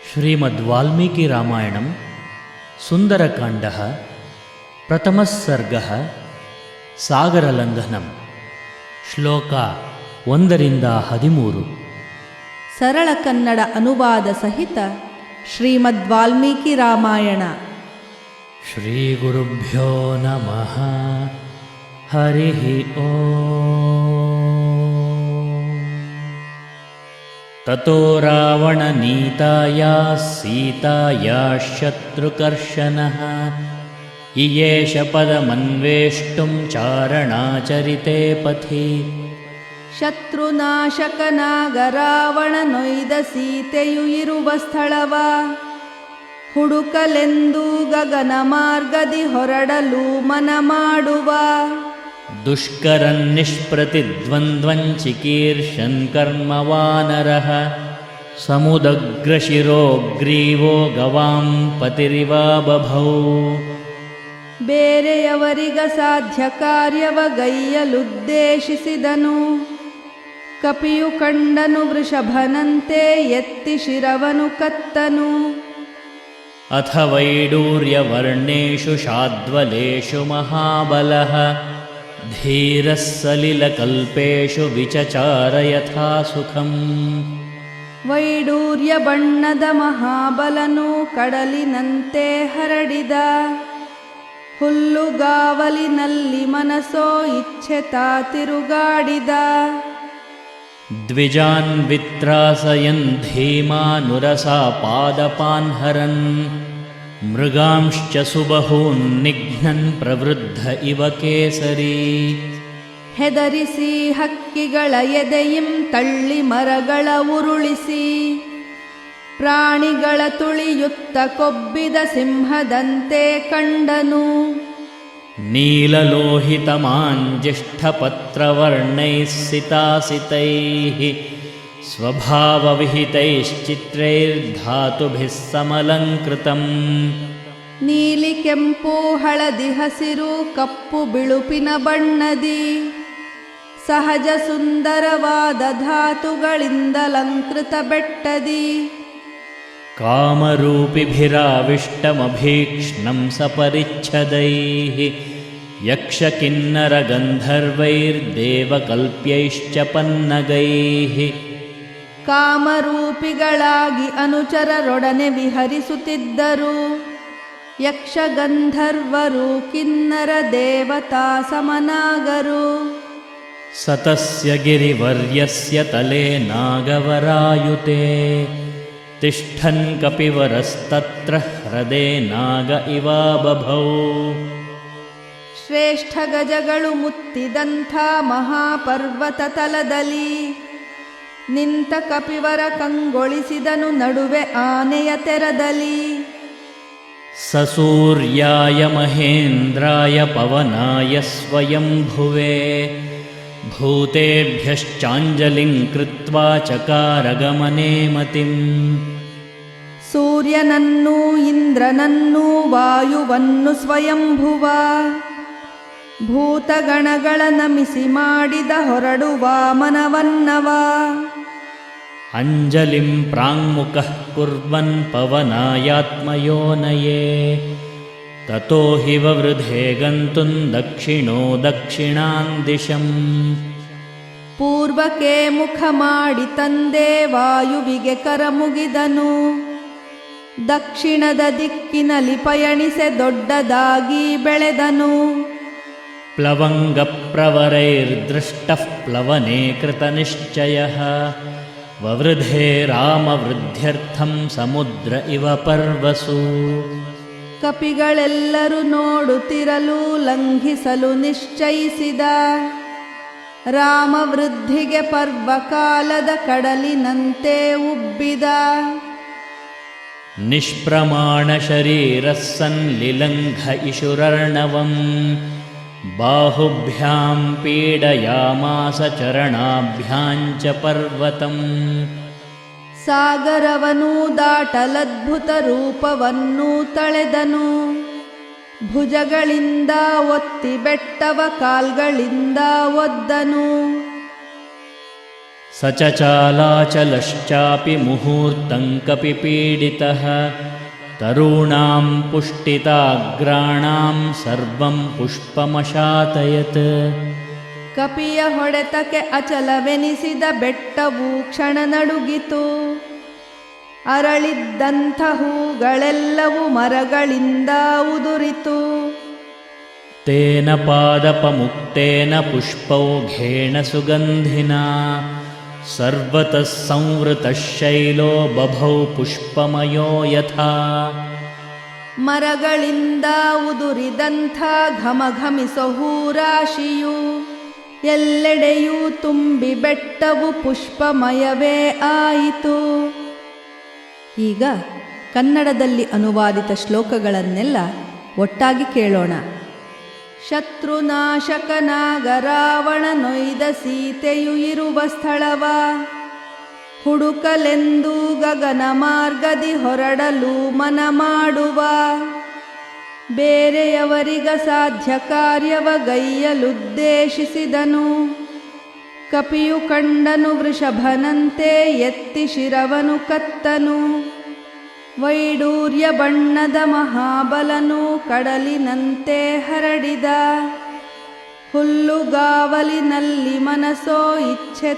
श्रीमद्वाल्मीकिरामायणं सुन्दरकाण्डः प्रथमः सर्गः सागरलङ्घनं ಶ್ಲೋಕ 1-13 ಸರಳ ಕನ್ನಡ ಅನುವಾದ ಸಹಿತ ಶ್ರೀಮದ್ ವಾಲ್ಮೀಕಿ ರಾಮಾಯಣ. ಶ್ರೀ ಗುರುಭ್ಯೋ ನಮಃ. ಹರಿಃ ಓಂ. ತತೋ ರಾವಣನೀತಾಯ ಸೀತಾಯ ಶತ್ರುಕರ್ಷಣಃ ಇಯೇಷ ಪದಮನ್ವೇಷ್ಟುಂ ಚಾರಣಾಚರಿತೆ ಪಥಿ. ಶತ್ರುನಾಶಕನಾಗ ರಾವಣನೊಯ್ದ ಸೀತೆಯು ಇರುವ ಸ್ಥಳವ ಹುಡುಕಲೆಂದು ಗಗನ ಮಾರ್ಗದಿ ಹೊರಡಲು ಮನ ಮಾಡುವ. ದುಷ್ಕರನ್ ನಿಷ್ಪ್ರತಿದ್ವಂದ್ವಂ ಚಿಕೀರ್ಷನ್ ಕರ್ಮವಾನರಃ ಸಮುದಗ್ರಶಿರೋ ಗ್ರೀವೋ ಗವಾಂ ಪತಿರಿವ ಬಭೌ. ಬೇರೆಯವರಿಗ ಸಾಧ್ಯ ಕಾರ್ಯವಗೈಯಲುದ್ದೇಶಿಸಿದನು, ಕಪಿಯು ಕಂಡನು ವೃಷಭನಂತೆ ಎತ್ತಿ ಶಿರವನು ಕತ್ತನು. ಅಥ ವೈಡೂರ್ಯವರ್ಣೇಷು ಶಾದ್ವಲೇಷು ಮಹಾಬಲಃ ಧೀರಃ ಸಲಿಲಕಲ್ಪೇಷು ವಿಚಚಾರ ಯಥಾ ಸುಖಂ. ವೈಡೂರ್ಯ ಬಣ್ಣದ ಮಹಾಬಲನು ಕಡಲಿನಂತೆ ಹರಡಿದ, ಹುಲ್ಲುಗಾವಲಿನಲ್ಲಿ ಮನಸೋ ಇಚ್ಛೆ ತಾ ತಿರುಗಾಡಿದ. ದ್ವಿಜಾನ್ ವಿತ್ರಾಸಯನ್ ಧೀಮಾನುರಸಾ ಪಾದಪಾನ್ ಹರನ್ ಮೃಗಾಂಶ್ಚ ಸುಬಹೂನ್ ನಿಘ್ನನ್ ಪ್ರವೃದ್ಧ ಇವ ಕೇಸರಿ. ಹೆದರಿಸಿ ಹಕ್ಕಿಗಳ ಎದೆಯಿಂ ತಳ್ಳಿ ಮರಗಳ ಉರುಳಿಸಿ, ಪ್ರಾಣಿಗಳ ತುಳಿಯುತ್ತ ಕೊಬ್ಬಿದ ಸಿಂಹದಂತೆ ಕಂಡನು. ನೀಲಲೋಹಿತಮಾಂಜಿಷ್ಠಪತ್ರವರ್ಣೈಃ ಸಿತಾಸಿತೈಃ ಸ್ವಭಾವವಿಹಿತೈಶ್ಚಿತ್ರೈರ್ಧಾತುಭಿಃ ಸಮಲಂಕೃತಂ. ನೀಲಿ ಕೆಂಪು ಹಳದಿ ಹಸಿರು ಕಪ್ಪು ಬಿಳುಪಿನ ಬಣ್ಣದಿ ಸಹಜ ಸುಂದರವಾದ ಧಾತುಗಳಿಂದಲಂಕೃತ ಬೆಟ್ಟದಿ. ಕಾಮರೂಪಿಭಿರಾವಿಷ್ಟಮಭೀಕ್ಷ್ಣಂ ಸಪರಿಚ್ಛದೈಃ ಯಕ್ಷಕಿನ್ನರಗಂಧರ್ವೈರ್ದೇವಕಲ್ಪ್ಯೈಶ್ಚ ಪನ್ನಗೈಃ. ಕಾಮರೂಪಿಗಳಾಗಿ ಅನುಚರರೊಡನೆ ವಿಹರಿಸುತ್ತಿದ್ದರು, ಯಕ್ಷಗಂಧರ್ವರು ಕಿನ್ನರ ದೇವತಾ ಸಮನಾಗರು. ಸತಸ್ಯ ಗಿರಿವರ್ಯಸ್ಯ ತಲೆ ನಾಗವರಾಯುತೆ ತಿಷ್ಠನ್ ಕಪಿವರಸ್ತತ್ರ ಹೃದೆ ನಾಗ ಇವ ಬಭೌ. ಶ್ರೇಷ್ಠ ಗಜಗಳು ಮುತ್ತಿದಂಥ ಮಹಾಪರ್ವತ ತಲದಲ್ಲಿ ನಿಂತ ಕಪಿವರ ಕಂಗೊಳಿಸಿದನು ನಡುವೆ ಆನೆಯ ತೆರದಲ್ಲಿ. ಸಸೂರ್ಯಾಯ ಮಹೇಂದ್ರಾಯ ಪವನಾಯ ಸ್ವಯಂಭುವೆ ಭೂತೇಭ್ಯಶ್ಚಾಂಜಲಿಂ ಕೃತ್ವಾ ಚಕಾರಗಮನೆ ಮತಿಂ. ಸೂರ್ಯನನ್ನೂ ಇಂದ್ರನನ್ನೂ ವಾಯುವನ್ನು ಸ್ವಯಂಭುವ ಭೂತಗಣಗಳ ನಮಿಸಿ ಮಾಡಿದ ಹೊರಡುವ ಮನವನ್ನವ. ಅಂಜಲಿಂ ಪ್ರಾಂಗುಖಃ ಕುರ್ವನ್ ಪವನಾಯಾತ್ಮಯೋನಯೇ ತತೋ ಹಿ ವವೃಧೆ ಗಂತುಂ ದಕ್ಷಿಣೋ ದಕ್ಷಿಣಾನ್ ದಿಶಂ. ಪೂರ್ವಕ್ಕೆ ಮುಖ ಮಾಡಿ ತಂದೆ ವಾಯುವಿಗೆ ಕರಮುಗಿದನು, ದಕ್ಷಿಣದ ದಿಕ್ಕಿನಲ್ಲಿ ಪಯಣಿಸೆ ದೊಡ್ಡದಾಗಿ ಬೆಳೆದನು. ಪ್ಲವಂಗಪ್ರವರೈರ್ದೃಷ್ಟಃ ಪ್ಲವನೆ ಕೃತನಿಶ್ಚಯಃ ವವೃಧೆ ರಾಮವೃದ್ಧ್ಯರ್ಥಂ ಸಮುದ್ರ ಇವ ಪರ್ವಸು. ಕಪಿಗಳೆಲ್ಲರೂ ನೋಡುತ್ತಿರಲು ಲಂಘಿಸಲು ನಿಶ್ಚಯಿಸಿದ, ರಾಮವೃದ್ಧಿಗೆ ಪರ್ವಕಾಲದ ಕಡಲಿನಂತೆ ಉಬ್ಬಿದ. ನಿಷ್ಪ್ರಮಾಣ ಶರೀರಃ ಸನ್ ಲಿಲಂಘ ಇಶುರರ್ಣವಂ ಬಾಹುಭ್ಯಾಂ ಪೀಡಯಾಮಾಸ ಚರಣಾಭ್ಯಾಂಚ ಪರ್ವತಂ. ಸಾಗರವನು ದಾಟಲದ್ಭುತ ರೂಪವನ್ನು ತಳೆದನು, ಭುಜಗಳಿಂದ ಒತ್ತಿ ಬೆಟ್ಟವ ಕಾಲ್ಗಳಿಂದ ಒದ್ದನು. ಸ ಚ ಚಾಲಾಚಲಶ್ಚಾಪಿ ಮುಹೂರ್ತಂ ಕಪಿಪೀಡಿತಃ ತರೂಣಾಂ ಪುಷ್ಟಿತಾಗ್ರಾಣಾಂ ಸರ್ವಂ ಪುಷ್ಪಮಶಾತಯತ್. ಕಪಿಯ ಹೊಡೆತಕ್ಕೆ ಅಚಲವೆನಿಸಿದ ಬೆಟ್ಟವು ಕ್ಷಣ ನಡುಗಿತು. ಅರಳಿದ್ದಂಥ ಹೂಗಳೆಲ್ಲವೂ ಮರಗಳಿಂದ ಉದುರಿತು. ತೇನ ಪಾದಪಮುಕ್ತೇನ ಪುಷ್ಪೌಘೇಣ ಸುಗಂಧಿನಾ ಸರ್ವತಃ ಸಂವೃತಃ ಶೈಲೋ ಬಭೌ ಪುಷ್ಪಮಯೋ ಯಥಾ. ಮರಗಳಿಂದ ಉದುರಿದಂಥ ಘಮಘಮಿಸೋ ಹೂರಾಶಿಯು ಎಲ್ಲೆಡೆಯೂ ತುಂಬಿ ಬೆಟ್ಟವು ಪುಷ್ಪಮಯವೇ ಆಯಿತು. ಈಗ ಕನ್ನಡದಲ್ಲಿ ಅನುವಾದಿತ ಶ್ಲೋಕಗಳನ್ನೆಲ್ಲ ಒಟ್ಟಾಗಿ ಕೇಳೋಣ. ಶತ್ರುನಾಶಕನಾಗ ರಾವಣನೊಯ್ದ ಸೀತೆಯು ಇರುವ ಸ್ಥಳವ ಹುಡುಕಲೆಂದು ಗಗನ ಮಾರ್ಗದಿ ಹೊರಡಲು ಮನ ಮಾಡುವ. ಬೇರೆಯವರಿಗ ಸಾಧ್ಯ ಕಾರ್ಯವ ಗೈಯಲುದ್ದೇಶಿಸಿದನು. ಕಪಿಯು ಕಂಡನು ವೃಷಭನಂತೆ ಎತ್ತಿ ಶಿರವನು ಕತ್ತನು. ವೈಡೂರ್ಯ ಬಣ್ಣದ ಮಹಾಬಲನು ಕಡಲಿನಂತೆ ಹರಡಿದ. ಹುಲ್ಲುಗಾವಲಿನಲ್ಲಿ ಮನಸೋ ಇಚ್ಛೆ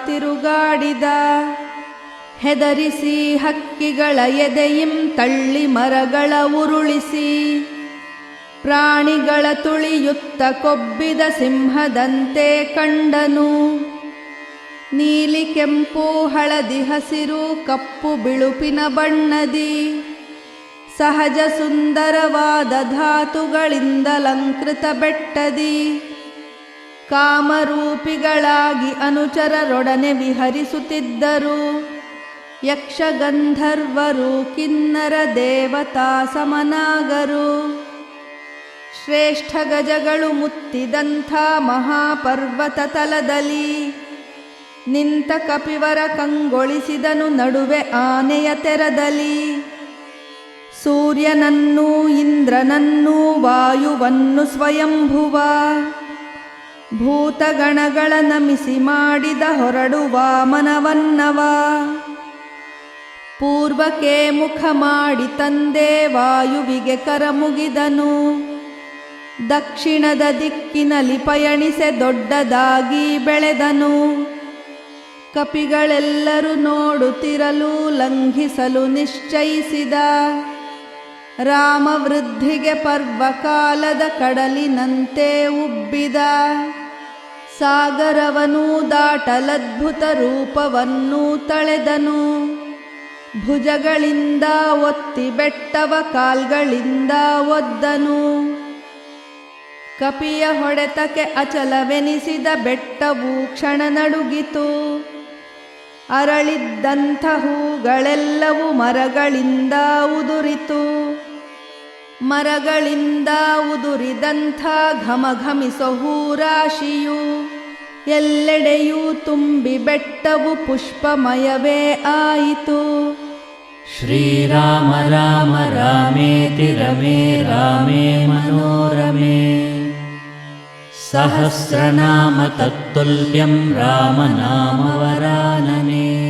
ತಿರುಗಾಡಿದ. ಹೆದರಿಸಿ ಹಕ್ಕಿಗಳ ಎದೆಯಿಂ ತಳ್ಳಿ ಮರಗಳ ಉರುಳಿಸಿ. ಪ್ರಾಣಿಗಳ ತುಳಿಯುತ್ತ ಕೊಬ್ಬಿದ ಸಿಂಹದಂತೆ ಕಂಡನು. ನೀಲಿ ಕೆಂಪು ಹಳದಿ ಹಸಿರು ಕಪ್ಪು ಬಿಳುಪಿನ ಬಣ್ಣದಿ ಸಹಜ ಸುಂದರವಾದ ಧಾತುಗಳಿಂದ ಅಲಂಕೃತ ಬೆಟ್ಟದಿ ಕಾಮರೂಪಿಗಳಾಗಿ ಅನುಚರರೊಡನೆ ವಿಹರಿಸುತ್ತಿದ್ದರು. ಯಕ್ಷಗಂಧರ್ವರು ಕಿನ್ನರ ದೇವತಾ ಸಮನಾಗರು. ಶ್ರೇಷ್ಠ ಗಜಗಳು ಮುತ್ತಿದಂಥ ಮಹಾಪರ್ವತ ತಲದಲ್ಲಿ ನಿಂತ ಕಪಿವರ ಕಂಗೊಳಿಸಿದನು ನಡುವೆ ಆನೆಯ ತೆರದಲ್ಲಿ. ಸೂರ್ಯನನ್ನೂ ಇಂದ್ರನನ್ನೂ ವಾಯುವನ್ನು ಸ್ವಯಂಭುವ ಭೂತಗಣಗಳ ನಮಿಸಿ ಮಾಡಿದ ಹೊರಡುವ ಮನವನ್ನವ. ಪೂರ್ವಕ್ಕೆ ಮುಖ ಮಾಡಿ ತಂದೆ ವಾಯುವಿಗೆ ಕರಮುಗಿದನು. ದಕ್ಷಿಣದ ದಿಕ್ಕಿನಲ್ಲಿ ಪಯಣಿಸೆ ದೊಡ್ಡದಾಗಿ ಬೆಳೆದನು. ಕಪಿಗಳೆಲ್ಲರೂ ನೋಡುತ್ತಿರಲು ಲಂಘಿಸಲು ನಿಶ್ಚಯಿಸಿದ. ರಾಮವೃದ್ಧಿಗೆ ಪರ್ವಕಾಲದ ಕಡಲಿನಂತೆ ಉಬ್ಬಿದ. ಸಾಗರವನು ದಾಟಲದ್ಭುತ ರೂಪವನ್ನು ತಳೆದನು. ಭುಜಗಳಿಂದ ಒತ್ತಿ ಬೆಟ್ಟವ ಕಾಲ್ಗಳಿಂದ ಒದ್ದನು. ಕಪಿಯ ಹೊಡೆತಕ್ಕೆ ಅಚಲವೆನಿಸಿದ ಬೆಟ್ಟವು ಕ್ಷಣ ನಡುಗಿತು. ಅರಳಿದ್ದಂಥ ಹೂಗಳೆಲ್ಲವೂ ಮರಗಳಿಂದ ಉದುರಿತು. ಮರಗಳಿಂದ ಉದುರಿದಂಥ ಘಮಘಮಿಸೋ ಹೂರಾಶಿಯು ಎಲ್ಲೆಡೆಯೂ ತುಂಬಿ ಬೆಟ್ಟವು ಪುಷ್ಪಮಯವೇ ಆಯಿತು. ಶ್ರೀರಾಮ ರಾಮ ರಾಮೇತಿ ರಮೇ ರಾಮೇ ಮನೋರಮೇ ಸಹಸ್ರನಾಮ ತತ್ತುಲ್ಯಂ ರಾಮನಾಮ ವರಾನನೆ.